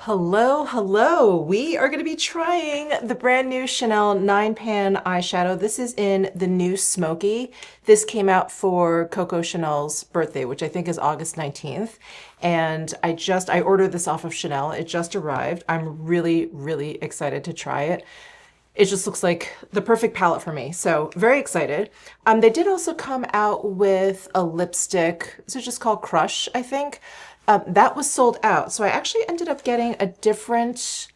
Hello, hello. We are going to be trying the brand new Chanel 9-pan eyeshadow. This is in the new Smoky. This came out for Coco Chanel's birthday, which I think is August 19th. And I ordered this off of Chanel. It just arrived. I'm really excited to try it. It just looks like the perfect palette for me. So very excited. They did also come out with a lipstick. This is just called Crush, I think. That was sold out. So I actually ended up getting a different,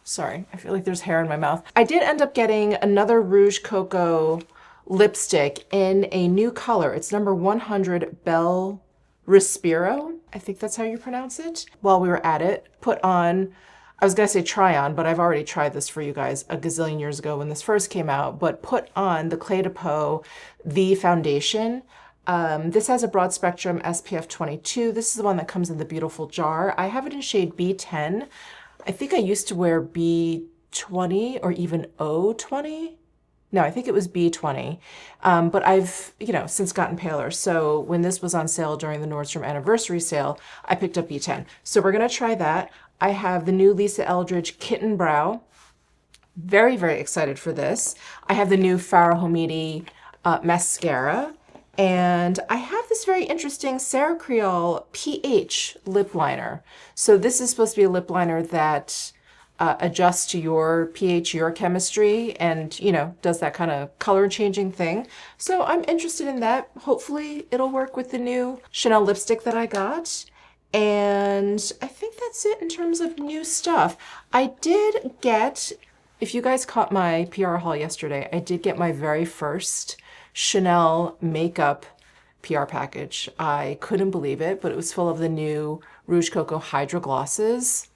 sorry, I feel like there's hair in my mouth. I did end up getting another Rouge Coco lipstick in a new color. It's number 100 Belle Respiro. I think that's how you pronounce it. While we were at it, put on, I was gonna say try on, but I've already tried this for you guys a gazillion years ago when this first came out, but put on the Clé de Peau V foundation. This has a broad spectrum SPF 22. This is the one that comes in the beautiful jar. I have it in shade B10. I think I used to wear B20 or even O20. No, I think it was B20. But I've, since gotten paler. So when this was on sale during the Nordstrom anniversary sale, I picked up B10. So we're gonna try that. I have the new Lisa Eldridge Kitten Brow. Very excited for this. I have the new Fara Homidi mascara. And I have this very interesting Sarah Creal pH lip liner. So this is supposed to be a lip liner that adjusts to your pH, your chemistry, and, does that kind of color changing thing. So I'm interested in that. Hopefully it'll work with the new Chanel lipstick that I got. And I think that's it in terms of new stuff. I did get, if you guys caught my PR haul yesterday, I did get my very first Chanel makeup PR package. I couldn't believe it, but it was full of the new Rouge Coco Hydra Glosses.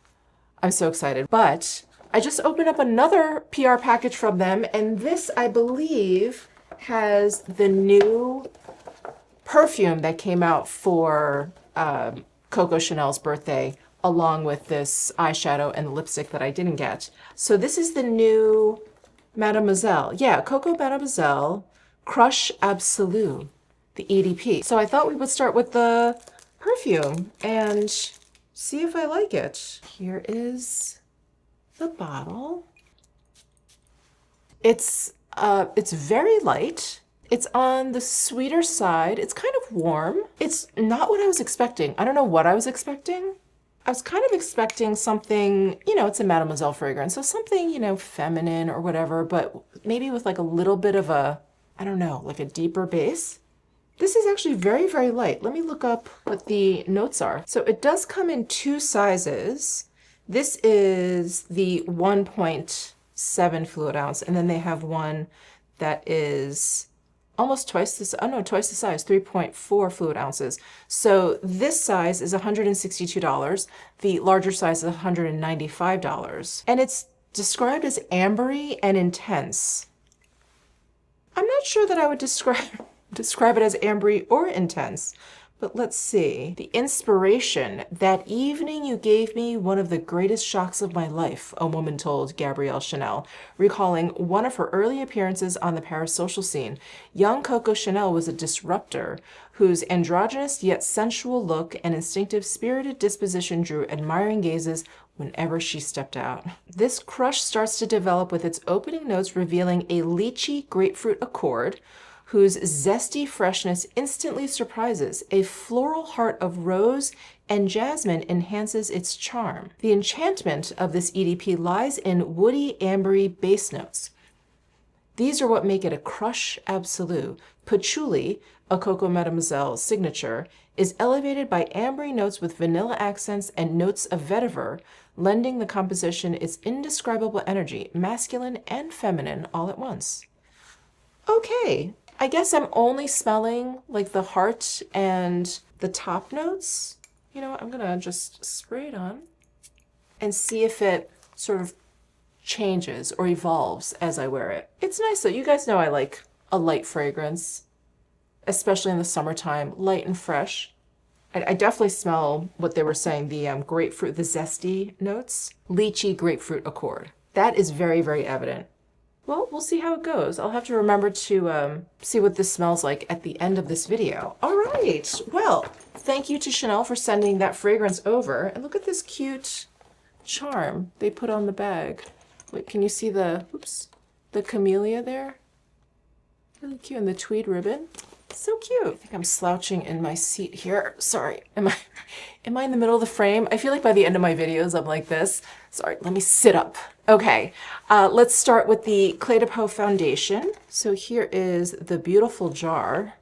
I'm so excited. But I just opened up another PR package from them, and this, I believe, has the new perfume that came out for Coco Chanel's birthday, along with this eyeshadow and lipstick that I didn't get. So this is the new Mademoiselle. Yeah, Coco Mademoiselle Crush Absolute, the EDP. So I thought we would start with the perfume and see if I like it. Here is the bottle. It's very light. It's on the sweeter side. It's kind of warm. It's not what I was expecting. I don't know what I was expecting. I was kind of expecting something, it's a Mademoiselle fragrance, so something, feminine or whatever, but maybe with like a little bit of a, I don't know, like a deeper base. This is actually very light. Let me look up what the notes are. So it does come in two sizes. This is the 1.7 fluid ounce, and then they have one that is almost twice the size, 3.4 fluid ounces. So this size is $162. The larger size is $195. And it's described as ambery and intense. I'm not sure that I would describe it as ambery or intense, but let's see. The inspiration: that evening you gave me one of the greatest shocks of my life, a woman told Gabrielle Chanel, recalling one of her early appearances on the Paris social scene. Young Coco Chanel was a disruptor whose androgynous yet sensual look and instinctive spirited disposition drew admiring gazes whenever she stepped out. This crush starts to develop with its opening notes revealing a lychee grapefruit accord, whose zesty freshness instantly surprises. A floral heart of rose and jasmine enhances its charm. The enchantment of this EDP lies in woody, ambery base notes. These are what make it a crush absolute. Patchouli, a Coco Mademoiselle signature, is elevated by ambery notes with vanilla accents and notes of vetiver, lending the composition its indescribable energy, masculine and feminine all at once. Okay, I guess I'm only smelling like the heart and the top notes. You know what, I'm gonna just spray it on and see if it sort of changes or evolves as I wear it. It's nice though. You guys know I like a light fragrance, especially in the summertime, light and fresh. I definitely smell what they were saying, the grapefruit, the zesty notes. Lychee grapefruit accord. That is very evident. Well, we'll see how it goes. I'll have to remember to see what this smells like at the end of this video. All right, well, thank you to Chanel for sending that fragrance over. And look at this cute charm they put on the bag. Wait, can you see the, oops, the camellia there? Really cute, and the tweed ribbon. So cute. I think I'm slouching in my seat here. Sorry, am I in the middle of the frame? I feel like by the end of my videos, I'm like this. Sorry, let me sit up. Okay, let's start with the Clé de Peau foundation. So here is the beautiful jar.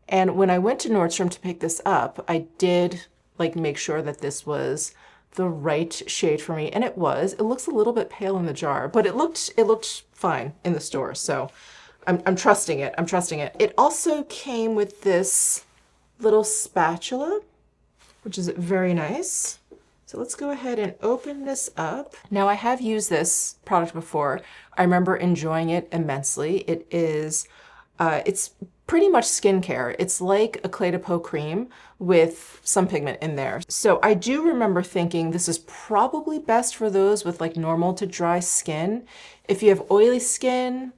And when I went to Nordstrom to pick this up, I did like make sure that this was the right shade for me, and it was. It looks a little bit pale in the jar, but it looked fine in the store. So I'm trusting it. I'm trusting it. It also came with this little spatula, which is very nice. So let's go ahead and open this up. Now, I have used this product before. I remember enjoying it immensely. It is, it's pretty much skincare. It's like a Clé de Peau cream with some pigment in there. So I do remember thinking this is probably best for those with like normal to dry skin. If you have oily skin,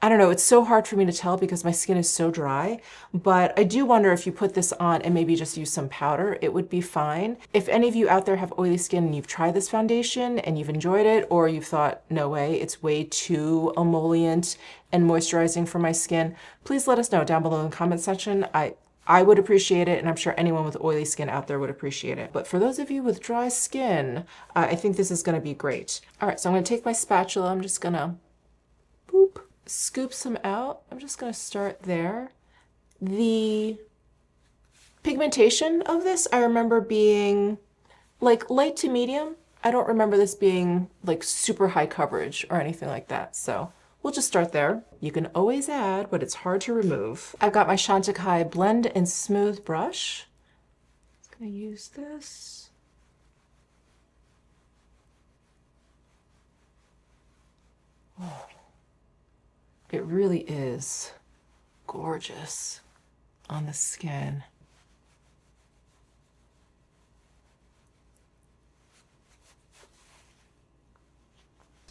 I don't know, it's so hard for me to tell because my skin is so dry, but I do wonder if you put this on and maybe just use some powder, it would be fine. If any of you out there have oily skin and you've tried this foundation and you've enjoyed it, or you've thought, no way, it's way too emollient and moisturizing for my skin, please let us know down below in the comment section. I would appreciate it, and I'm sure anyone with oily skin out there would appreciate it. But for those of you with dry skin, I think this is gonna be great. All right, so I'm gonna take my spatula, I'm just gonna boop, scoop some out. I'm just going to start there. The pigmentation of this, I remember being like light to medium. I don't remember this being like super high coverage or anything like that. So we'll just start there. You can always add, but it's hard to remove. I've got my Chantecaille Blend and Smooth brush. I'm going to use this. Oh. It really is gorgeous on the skin.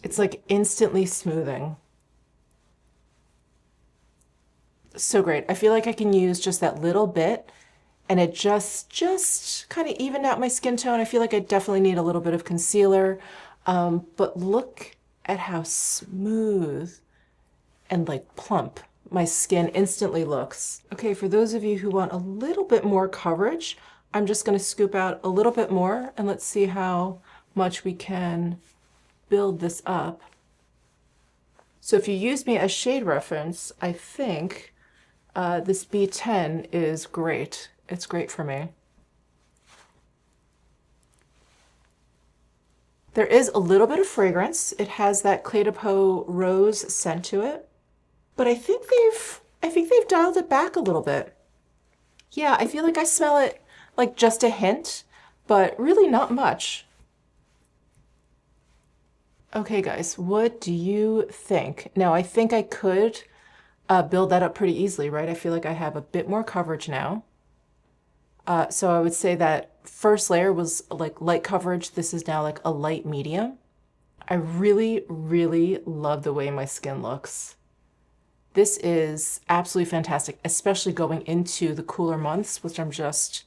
It's like instantly smoothing. So great. I feel like I can use just that little bit and it just kind of evened out my skin tone. I feel like I definitely need a little bit of concealer, but look at how smooth and like plump my skin instantly looks. Okay, for those of you who want a little bit more coverage, I'm just gonna scoop out a little bit more and let's see how much we can build this up. So if you use me as shade reference, I think this B10 is great. It's great for me. There is a little bit of fragrance. It has that Clé de Peau rose scent to it. But I think they've dialed it back a little bit. Yeah, I feel like I smell it like just a hint, but really not much. Okay, guys, what do you think? Now, I think I could build that up pretty easily, right? I feel like I have a bit more coverage now. So I would say that first layer was like light coverage. This is now like a light medium. I really, really love the way my skin looks. This is absolutely fantastic, especially going into the cooler months, which I'm just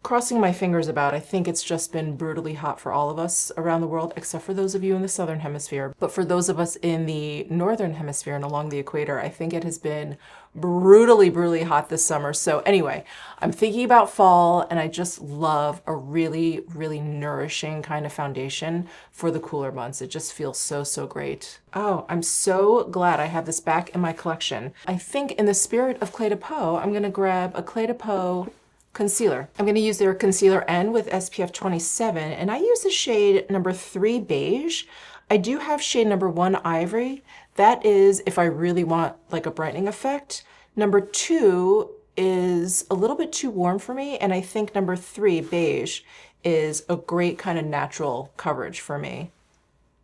crossing my fingers about. I think it's just been brutally hot for all of us around the world, except for those of you in the Southern Hemisphere. But for those of us in the Northern Hemisphere and along the equator, I think it has been brutally, brutally hot this summer. So anyway, I'm thinking about fall, and I just love a really, really nourishing kind of foundation for the cooler months. It just feels so, so great. Oh, I'm so glad I have this back in my collection. I think in the spirit of Clé de Peau, I'm gonna grab a Clé de Peau concealer. I'm going to use their concealer N with SPF 27, and I use the shade number 3 beige. I do have shade number 1 ivory. That is if I really want like a brightening effect. Number 2 is a little bit too warm for me, and I think number 3 beige is a great kind of natural coverage for me.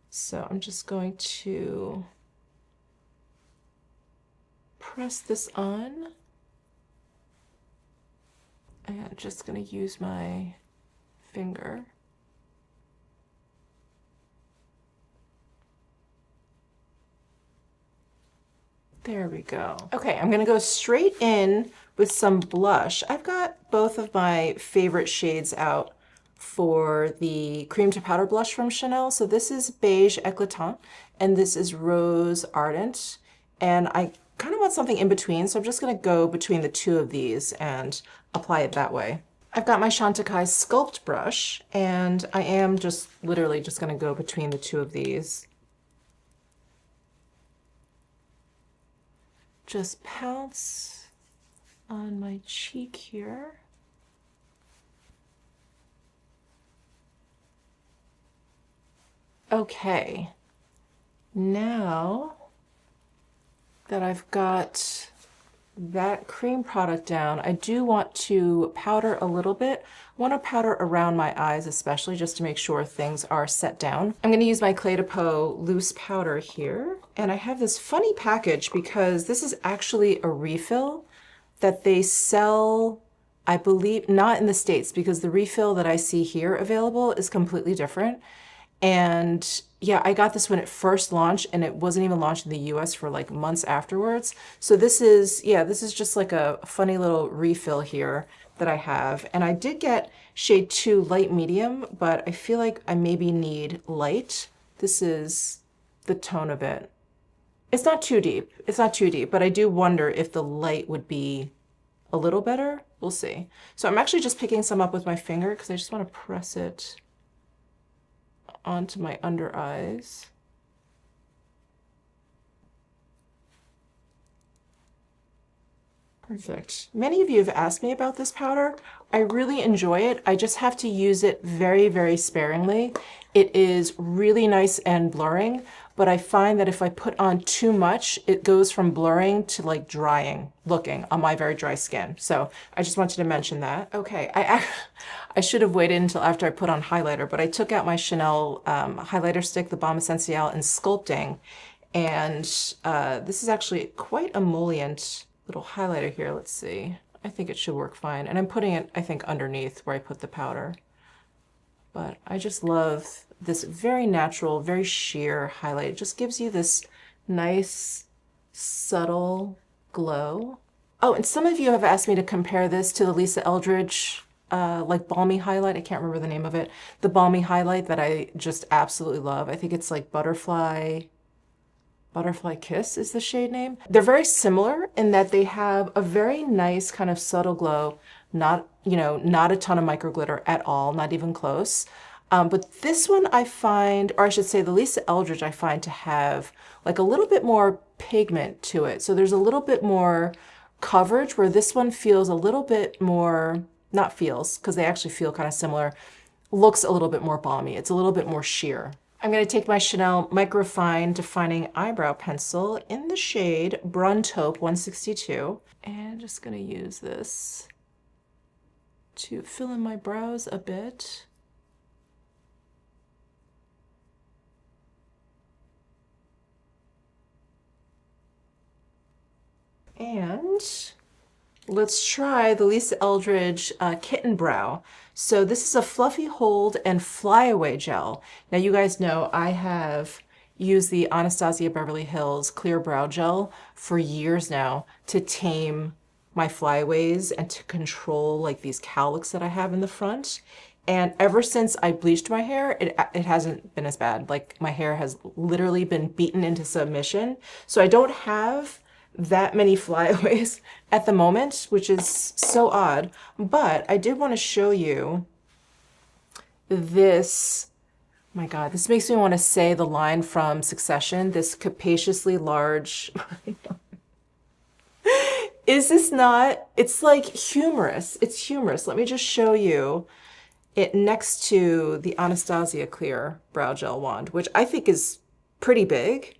So I'm just going to press this on. I'm just going to use my finger. There we go. Okay, I'm going to go straight in with some blush. I've got both of my favorite shades out for the cream to powder blush from Chanel. So this is Beige Eclatant and this is Rose Ardent. And I kind of want something in between, so I'm just gonna go between the two of these and apply it that way. I've got my Chantecaille Sculpt brush and I am just literally just gonna go between the two of these. Just pounce on my cheek here. Okay, now that I've got that cream product down, I do want to powder a little bit. I want to powder around my eyes especially just to make sure things are set down. I'm going to use my Clé de Peau loose powder here. And I have this funny package because this is actually a refill that they sell, I believe, not in the States, because the refill that I see here available is completely different. And yeah, I got this when it first launched and it wasn't even launched in the US for like months afterwards. So this is, yeah, this is just like a funny little refill here that I have. And I did get shade 2 light medium, but I feel like I maybe need light. This is the tone of it. It's not too deep. It's not too deep, but I do wonder if the light would be a little better. We'll see. So I'm actually just picking some up with my finger because I just want to press it onto my under eyes. Perfect. Many of you have asked me about this powder. I really enjoy it. I just have to use it very, very sparingly. It is really nice and blurring, but I find that if I put on too much, it goes from blurring to like drying looking on my very dry skin. So I just wanted to mention that. Okay, I should have waited until after I put on highlighter, but I took out my Chanel highlighter stick, the Balm Essential in Sculpting, and this is actually quite emollient little highlighter here. Let's see. I think it should work fine. And I'm putting it, I think, underneath where I put the powder. But I just love this very natural, very sheer highlight. It just gives you this nice, subtle glow. Oh, and some of you have asked me to compare this to the Lisa Eldridge like balmy highlight. I can't remember the name of it. The balmy highlight that I just absolutely love. I think it's like Butterfly Kiss is the shade name. They're very similar in that they have a very nice kind of subtle glow, not, you know, not a ton of micro glitter at all, not even close. But this one I find, or I should say the Lisa Eldridge, I find to have like a little bit more pigment to it. So there's a little bit more coverage where this one feels a little bit more, not feels, because they actually feel kind of similar, looks a little bit more balmy. It's a little bit more sheer. I'm going to take my Chanel Microfine Defining Eyebrow Pencil in the shade Brun Taupe 162. And just going to use this to fill in my brows a bit. And let's try the Lisa Eldridge Kitten Brow. So this is a fluffy hold and flyaway gel. Now you guys know I have used the Anastasia Beverly Hills Clear Brow Gel for years now to tame my flyaways and to control like these cowlicks that I have in the front. And ever since I bleached my hair, it hasn't been as bad. Like my hair has literally been beaten into submission. So I don't have that many flyaways at the moment, which is so odd. But I did want to show you this. My God, this makes me want to say the line from Succession, this capaciously large. Is this not? It's like humorous. It's humorous. Let me just show you it next to the Anastasia Clear Brow Gel Wand, which I think is pretty big.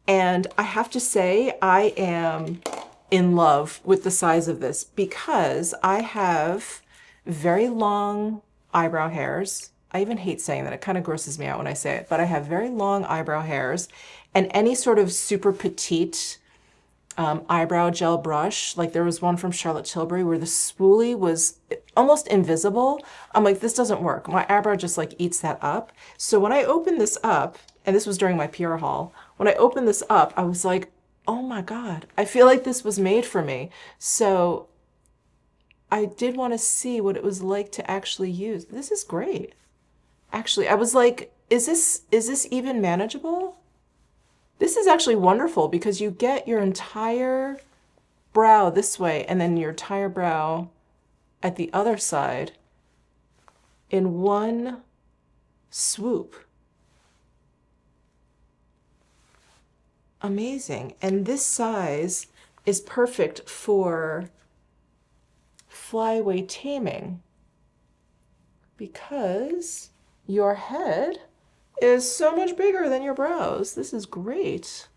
And I have to say, I am in love with the size of this because I have very long eyebrow hairs. I even hate saying that. It kind of grosses me out when I say it, but I have very long eyebrow hairs, and any sort of super petite eyebrow gel brush, like there was one from Charlotte Tilbury where the spoolie was almost invisible. I'm like, this doesn't work. My eyebrow just like eats that up. So when I opened this up, and this was during my PR haul, when I opened this up, I was like, oh my God, I feel like this was made for me. So I did want to see what it was like to actually use. This is great. Actually, I was like, is this even manageable? This is actually wonderful because you get your entire brow this way and then your entire brow at the other side in one swoop. Amazing. And this size is perfect for flyaway taming because your head is so much bigger than your brows. This is great.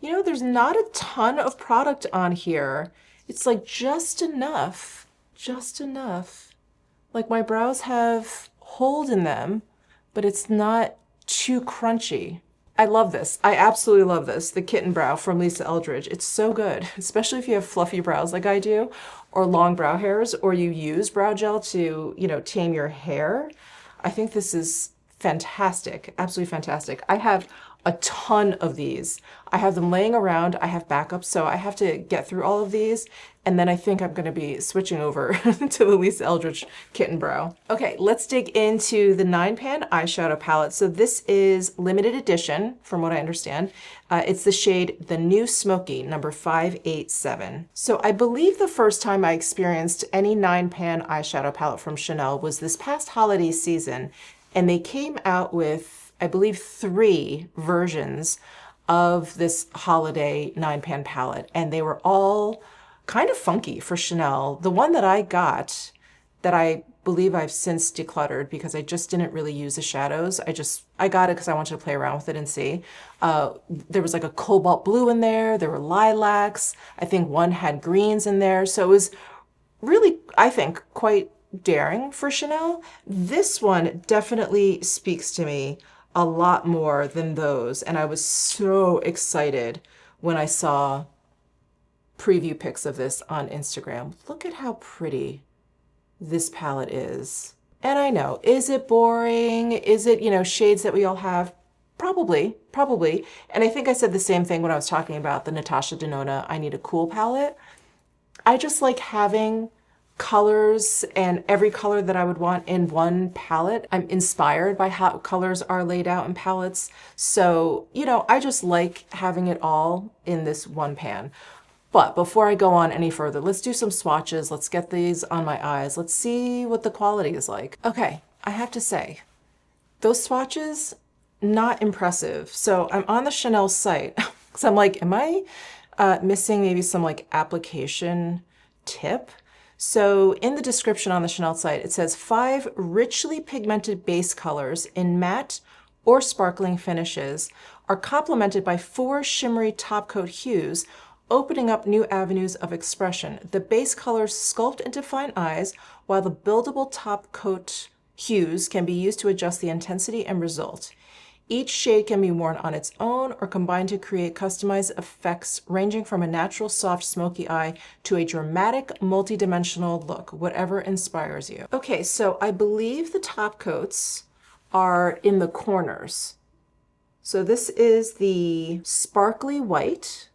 You know, there's not a ton of product on here. It's like just enough, just enough. Like my brows have hold in them, but it's not too crunchy. I love this. I absolutely love this. The Kitten Brow from Lisa Eldridge. It's so good, especially if you have fluffy brows like I do, or long brow hairs, or you use brow gel to, you know, tame your hair. I think this is fantastic. Absolutely fantastic. I have a ton of these. I have them laying around. I have backups, so I have to get through all of these. And then I think I'm going to be switching over to the Lisa Eldridge Kitten Brow. Okay, let's dig into the 9-pan eyeshadow palette. So this is limited edition, from what I understand. It's the shade The New Smoky, number 587. So I believe the first time I experienced any 9-pan eyeshadow palette from Chanel was this past holiday season. And they came out with, I believe, 3 versions of this holiday 9-pan palette. And they were all kind of funky for Chanel. The one that I got, that I believe I've since decluttered because I just didn't really use the shadows. I got it because I wanted to play around with it and see. There was like a cobalt blue in there. There were lilacs. I think one had greens in there. So it was really, I think, quite daring for Chanel. This one definitely speaks to me a lot more than those. And I was so excited when I saw preview pics of this on Instagram. Look at how pretty this palette is. And I know, is it boring? Is it, you know, shades that we all have? Probably. And I think I said the same thing when I was talking about the Natasha Denona I Need a Cool palette. I just like having colors and every color that I would want in one palette. I'm inspired by how colors are laid out in palettes. So, you know, I just like having it all in this one pan. But before I go on any further, let's do some swatches. Let's get these on my eyes. Let's see what the quality is like. Okay, I have to say, those swatches, not impressive. So I'm on the Chanel site. So I'm like, am I missing maybe some like application tip? So in the description on the Chanel site, it says 5 richly pigmented base colors in matte or sparkling finishes are complemented by 4 shimmery top coat hues, opening up new avenues of expression. The base colors sculpt and define eyes, while the buildable top coat hues can be used to adjust the intensity and result. Each shade can be worn on its own or combined to create customized effects ranging from a natural soft smoky eye to a dramatic multi-dimensional look, whatever inspires you. Okay, so I believe the top coats are in the corners. So this is the sparkly white.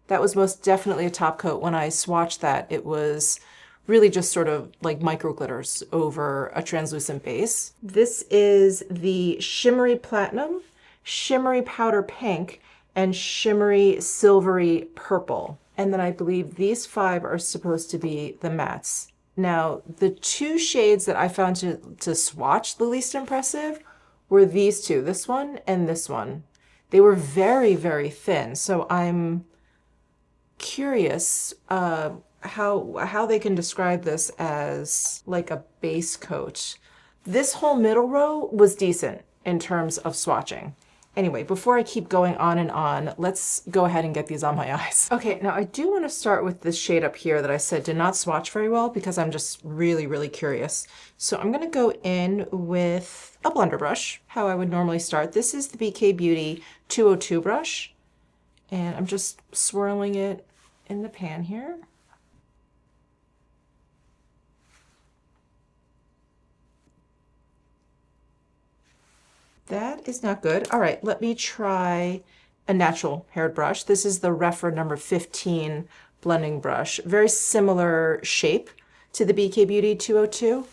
That was most definitely a top coat. When I swatched that, it was really just sort of like micro glitters over a translucent base. This is the shimmery platinum, shimmery powder pink, and shimmery silvery purple. And then I believe these 5 are supposed to be the mattes. Now, the 2 shades that I found to swatch the least impressive were these 2, this one and this one. They were very, very thin. So I'm curious how they can describe this as like a base coat. This whole middle row was decent in terms of swatching. Anyway, before I keep going on and on, let's go ahead and get these on my eyes. Okay, now I do want to start with this shade up here that I said did not swatch very well because I'm just really, really curious. So I'm going to go in with a blender brush, how I would normally start. This is the BK Beauty 202 brush, and I'm just swirling it in the pan here. That is not good. All right, let me try a natural haired brush. This is the Refer number 15 blending brush. Very similar shape to the BK Beauty 202,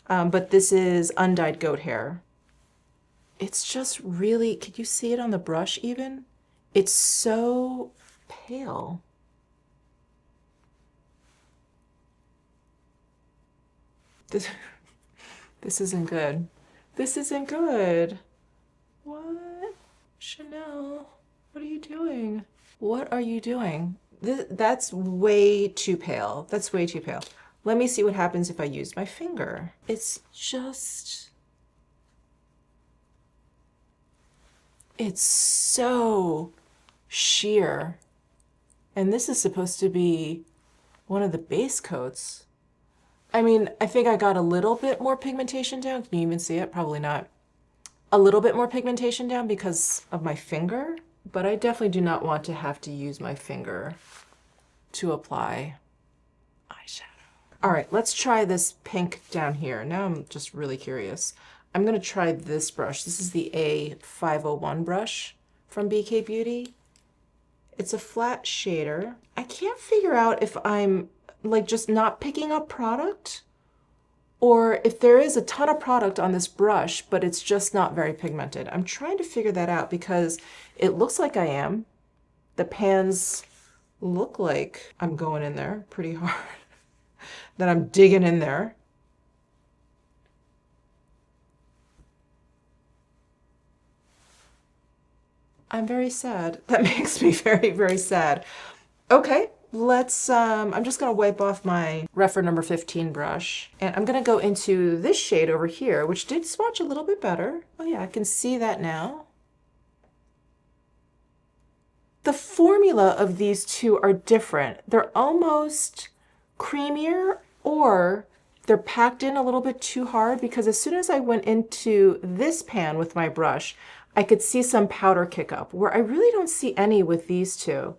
but this is undyed goat hair. It's just really, can you see it on the brush even? It's so pale. This isn't good. This isn't good. What? Chanel, what are you doing? What are you doing? That's way too pale. That's way too pale. Let me see what happens if I use my finger. It's just... It's so sheer. And this is supposed to be one of the base coats. I mean, I think I got a little bit more pigmentation down. Can you even see it? Probably not. A little bit more pigmentation down because of my finger, but I definitely do not want to have to use my finger to apply eyeshadow. All right, let's try this pink down here. Now I'm just really curious. I'm gonna try this brush. This is the A501 brush from BK Beauty. It's a flat shader. I can't figure out if I'm like just not picking up product or if there is a ton of product on this brush, but it's just not very pigmented. I'm trying to figure that out because it looks like I am. The pans look like I'm going in there pretty hard, that I'm digging in there. I'm very sad. That makes me very, very sad. Okay, let's, I'm just gonna wipe off my Refer number 15 brush, and I'm gonna go into this shade over here, which did swatch a little bit better. Oh yeah, I can see that now. The formula of these two are different. They're almost creamier, or they're packed in a little bit too hard, because as soon as I went into this pan with my brush, I could see some powder kick up, where I really don't see any with these two.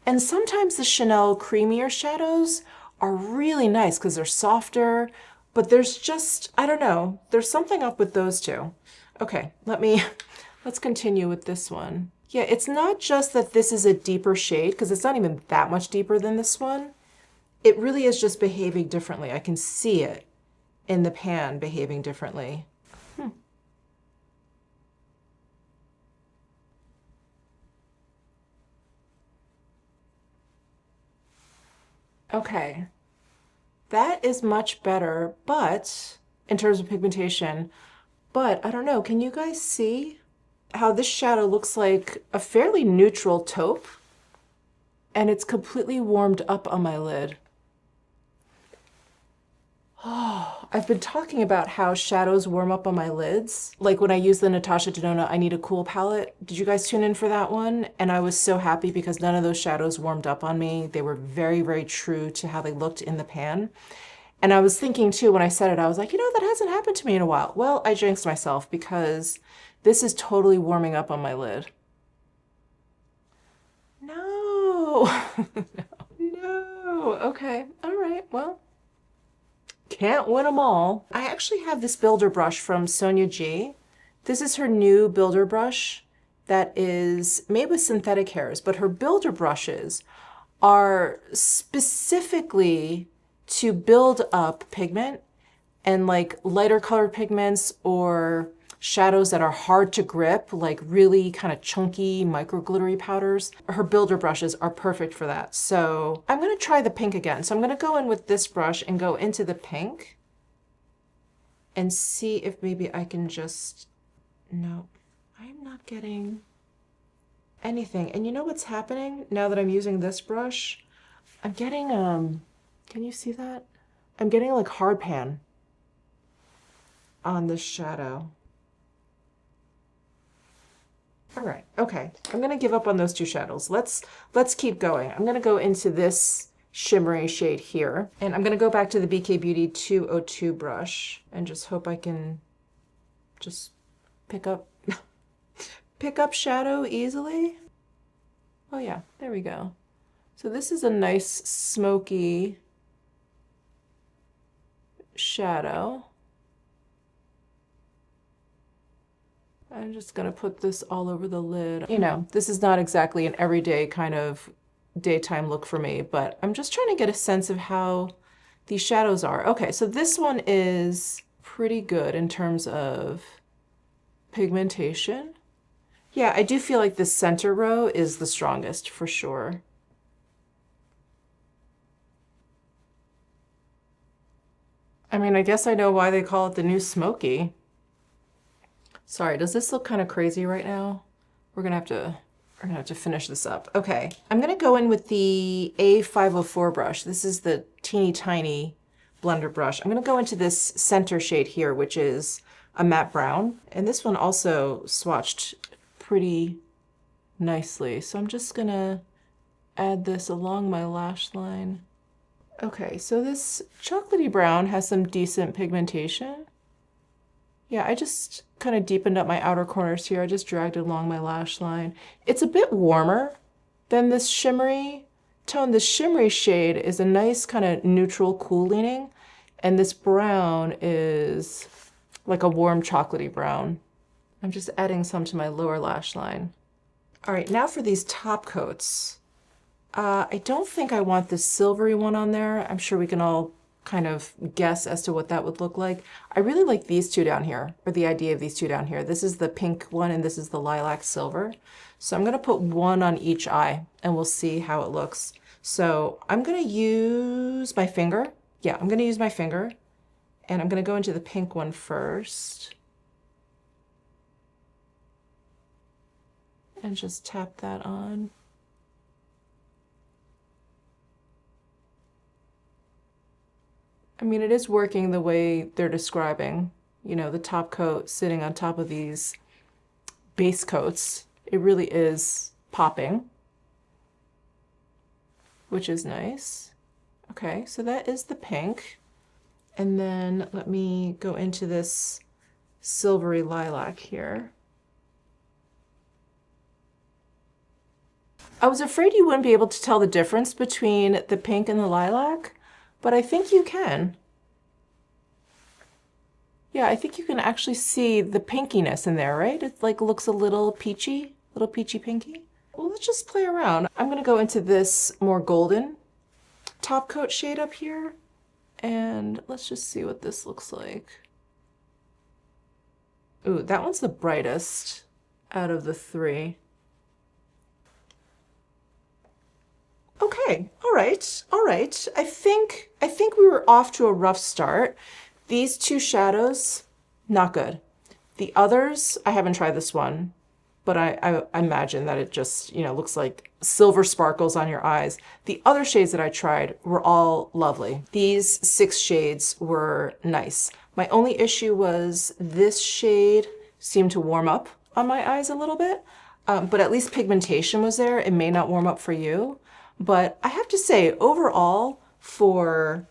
And sometimes the Chanel creamier shadows are really nice because they're softer, but there's just, I don't know, there's something up with those two. Okay, let's continue with this one. Yeah, it's not just that this is a deeper shade, because it's not even that much deeper than this one. It really is just behaving differently. I can see it in the pan behaving differently. Okay, that is much better, but in terms of pigmentation, but I don't know, can you guys see how this shadow looks like a fairly neutral taupe, and it's completely warmed up on my lid? Oh, I've been talking about how shadows warm up on my lids. Like when I use the Natasha Denona I Need a Cool palette. Did you guys tune in for that one? And I was so happy because none of those shadows warmed up on me. They were very, very true to how they looked in the pan. And I was thinking too, when I said it, I was like, you know, that hasn't happened to me in a while. Well, I jinxed myself because this is totally warming up on my lid. No, no, okay, all right, well. Can't win them all. I actually have this builder brush from Sonia G. This is her new builder brush that is made with synthetic hairs, but her builder brushes are specifically to build up pigment and like lighter colored pigments or shadows that are hard to grip, like really kind of chunky micro glittery powders. Her builder brushes are perfect for that. So I'm gonna try the pink again. So I'm gonna go in with this brush and go into the pink and see if maybe I can just, no, I'm not getting anything. And you know what's happening now that I'm using this brush? I'm getting, can you see that? I'm getting like hard pan on this shadow. All right, okay. I'm gonna give up on those two shadows. Let's keep going. I'm gonna go into this shimmery shade here, and I'm gonna go back to the BK Beauty 202 brush and just hope I can just pick up shadow easily. Oh yeah, there we go. So this is a nice smoky shadow. I'm just gonna put this all over the lid. You know, this is not exactly an everyday kind of daytime look for me, but I'm just trying to get a sense of how these shadows are. Okay, so this one is pretty good in terms of pigmentation. Yeah, I do feel like the center row is the strongest for sure. I mean, I guess I know why they call it the new Smoky. Sorry, does this look kind of crazy right now? We're gonna have to finish this up. Okay, I'm gonna go in with the A504 brush. This is the teeny tiny blender brush. I'm gonna go into this center shade here, which is a matte brown. And this one also swatched pretty nicely. So I'm just gonna add this along my lash line. Okay, so this chocolatey brown has some decent pigmentation. Yeah, I just kind of deepened up my outer corners here. I just dragged it along my lash line. It's a bit warmer than this shimmery tone. The shimmery shade is a nice kind of neutral, cool leaning, and this brown is like a warm chocolatey brown. I'm just adding some to my lower lash line. All right, now for these top coats. I don't think I want this silvery one on there. I'm sure we can all kind of guess as to what that would look like. I really like these two down here, or the idea of these two down here. This is the pink one and this is the lilac silver. So I'm gonna put one on each eye and we'll see how it looks. So I'm gonna use my finger. Yeah, I'm gonna use my finger and I'm gonna go into the pink one first. And just tap that on. I mean, it is working the way they're describing, you know, the top coat sitting on top of these base coats. It really is popping, which is nice. Okay, so that is the pink. And then let me go into this silvery lilac here. I was afraid you wouldn't be able to tell the difference between the pink and the lilac, but I think you can. Yeah, I think you can actually see the pinkiness in there, right? It like looks a little peachy pinky. Well, let's just play around. I'm gonna go into this more golden top coat shade up here, and let's just see what this looks like. Ooh, that one's the brightest out of the three. Okay, all right. I think we were off to a rough start. These two shadows, not good. The others, I haven't tried this one, but I imagine that it just, you know, looks like silver sparkles on your eyes. The other shades that I tried were all lovely. These 6 shades were nice. My only issue was this shade seemed to warm up on my eyes a little bit, but at least pigmentation was there. It may not warm up for you. But I have to say, overall, for,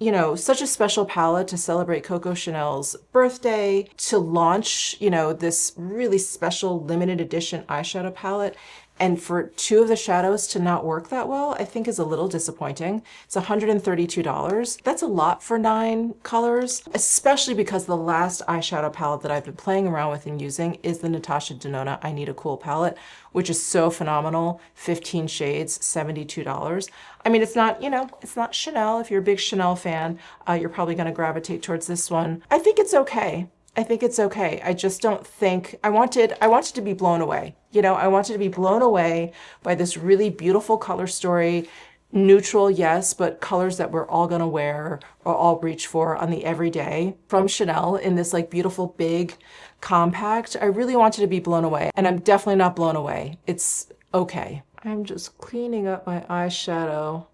you know, such a special palette to celebrate Coco Chanel's birthday, to launch, you know, this really special limited edition eyeshadow palette, and for 2 of the shadows to not work that well, I think is a little disappointing. It's $132. That's a lot for 9 colors, especially because the last eyeshadow palette that I've been playing around with and using is the Natasha Denona I Need a Cool palette, which is so phenomenal. 15 shades, $72. I mean, it's not, you know, it's not Chanel. If you're a big Chanel fan, you're probably gonna gravitate towards this one. I think it's okay. I just don't think, I wanted to be blown away. You know, I wanted to be blown away by this really beautiful color story, neutral, yes, but colors that we're all gonna wear or all reach for on the everyday from Chanel in this like beautiful big compact. I really wanted to be blown away, and I'm definitely not blown away. It's okay. I'm just cleaning up my eyeshadow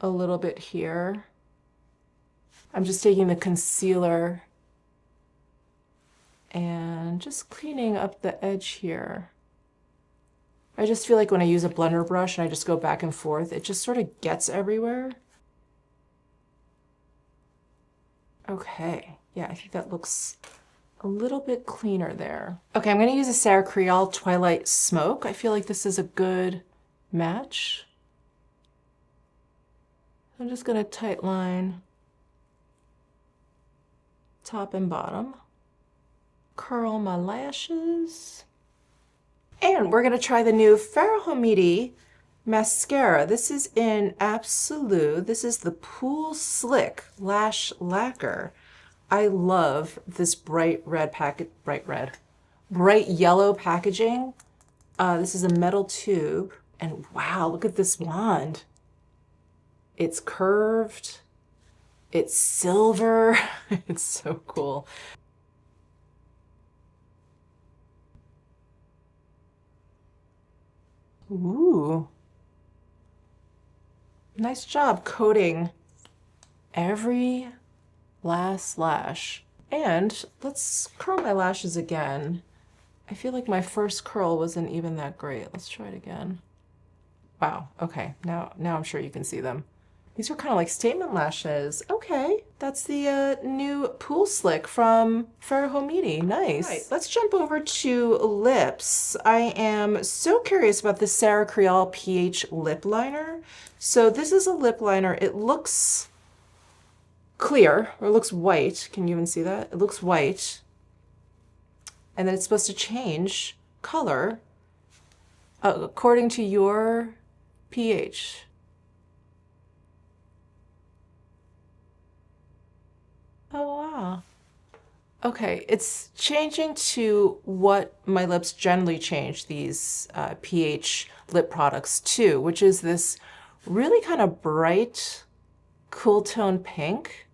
a little bit here. I'm just taking the concealer and just cleaning up the edge here. I just feel like when I use a blender brush and I just go back and forth, it just sort of gets everywhere. Okay, yeah, I think that looks a little bit cleaner there. Okay, I'm gonna use a Sarah Creal Twilight Smoke. I feel like this is a good match. I'm just gonna tight line top and bottom. Curl my lashes. And we're gonna try the new Fara Homidi mascara. This is in Absolute. This is the Pool Slick Lash Lacquer. I love this bright yellow packaging. This is a metal tube, and wow, look at this wand. It's curved, it's silver, it's so cool. Ooh. Nice job coating every last lash. And let's curl my lashes again. I feel like my first curl wasn't even that great. Let's try it again. Wow, okay, now I'm sure you can see them. These are kind of like statement lashes. Okay, that's the new Pool Slick from Fara Homidi. Nice. All right, let's jump over to lips. I am so curious about the Sarah Creal pH lip liner. So this is a lip liner. It looks clear, or it looks white. Can you even see that? It looks white. And then it's supposed to change color according to your pH. Oh, wow. Okay, it's changing to what my lips generally change these pH lip products to, which is this really kind of bright, cool tone pink.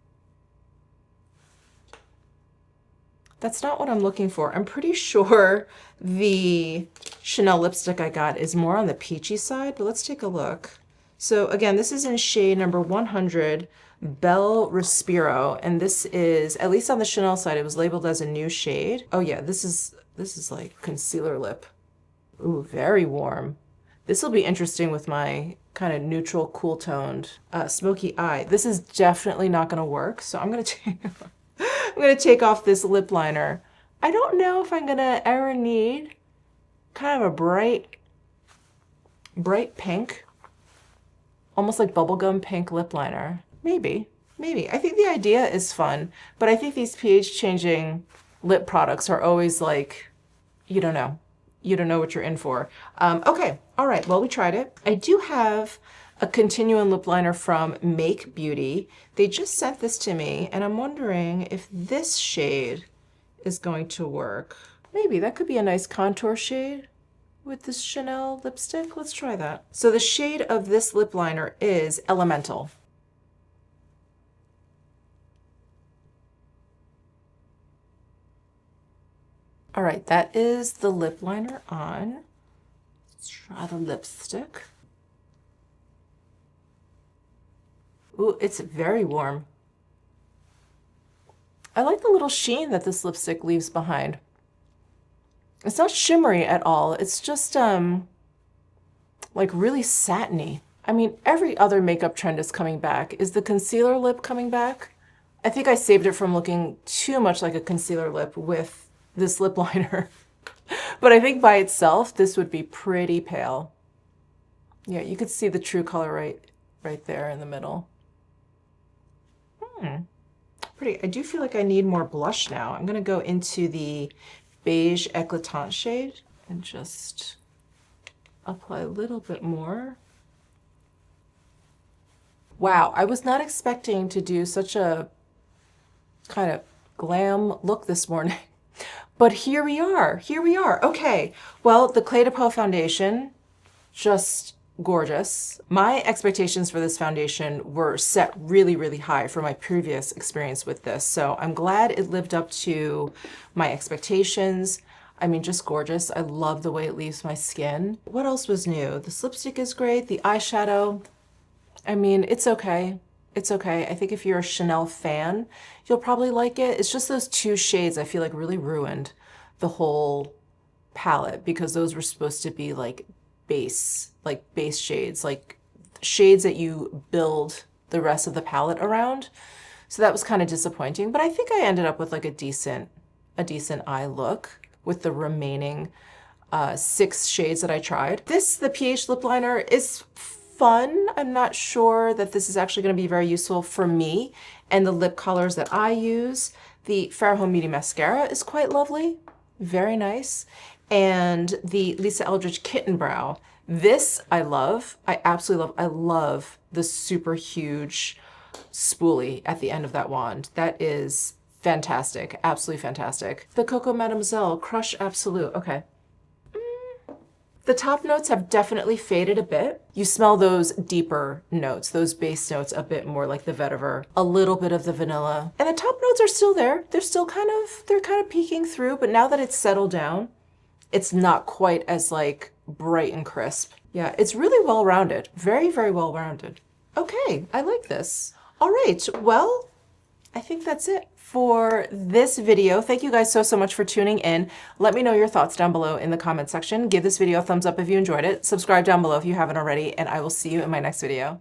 That's not what I'm looking for. I'm pretty sure the Chanel lipstick I got is more on the peachy side, but let's take a look. So again, this is in shade number 100, Bel Respiro, and this is, at least on the Chanel side, it was labeled as a new shade. Oh yeah, this is like concealer lip. Ooh, very warm. This will be interesting with my kind of neutral, cool toned smoky eye. This is definitely not gonna work, so I'm gonna take off this lip liner. I don't know if I'm gonna ever need kind of a bright pink, almost like bubblegum pink lip liner. Maybe. I think the idea is fun, but I think these pH changing lip products are always like, you don't know. You don't know what you're in for. Okay, all right, well, we tried it. I do have a continuum lip liner from Make Beauty. They just sent this to me, and I'm wondering if this shade is going to work. Maybe that could be a nice contour shade with this Chanel lipstick. Let's try that. So the shade of this lip liner is Elemental. All right, that is the lip liner on. Let's try the lipstick. Ooh, it's very warm. I like the little sheen that this lipstick leaves behind. It's not shimmery at all. It's just like really satiny. I mean, every other makeup trend is coming back. Is the concealer lip coming back? I think I saved it from looking too much like a concealer lip with this lip liner. But I think by itself, this would be pretty pale. Yeah, you could see the true color right there in the middle. Pretty. I do feel like I need more blush now. I'm gonna go into the Beige Eclatant shade and just apply a little bit more. Wow, I was not expecting to do such a kind of glam look this morning. But here we are. Okay, well, the Clé de Peau foundation, just gorgeous. My expectations for this foundation were set really, really high for my previous experience with this. So I'm glad it lived up to my expectations. I mean, just gorgeous. I love the way it leaves my skin. What else was new? This lipstick is great. The eyeshadow, I mean, it's okay. It's okay. I think if you're a Chanel fan, you'll probably like it. It's just those two shades I feel like really ruined the whole palette, because those were supposed to be like base shades, like shades that you build the rest of the palette around. So that was kind of disappointing, but I think I ended up with like a decent eye look with the remaining 6 shades that I tried. The pH lip liner is fun. I'm not sure that this is actually going to be very useful for me and the lip colors that I use. The Fara Homidi mascara is quite lovely, very nice. And the Lisa Eldridge Kitten Brow This I love. I absolutely love. I love the super huge spoolie at the end of that wand. That is fantastic. Absolutely fantastic. The Coco Mademoiselle Crush Absolute. Okay. The top notes have definitely faded a bit. You smell those deeper notes, those base notes a bit more, like the vetiver, a little bit of the vanilla. And the top notes are still there. They're still kind of peeking through, but now that it's settled down, it's not quite as like bright and crisp. Yeah, it's really well-rounded. Very, very well-rounded. Okay, I like this. All right, well, I think that's it for this video. Thank you guys so much for tuning in. Let me know your thoughts down below in the comment section. Give this video a thumbs up if you enjoyed it. Subscribe down below if you haven't already, and I will see you in my next video.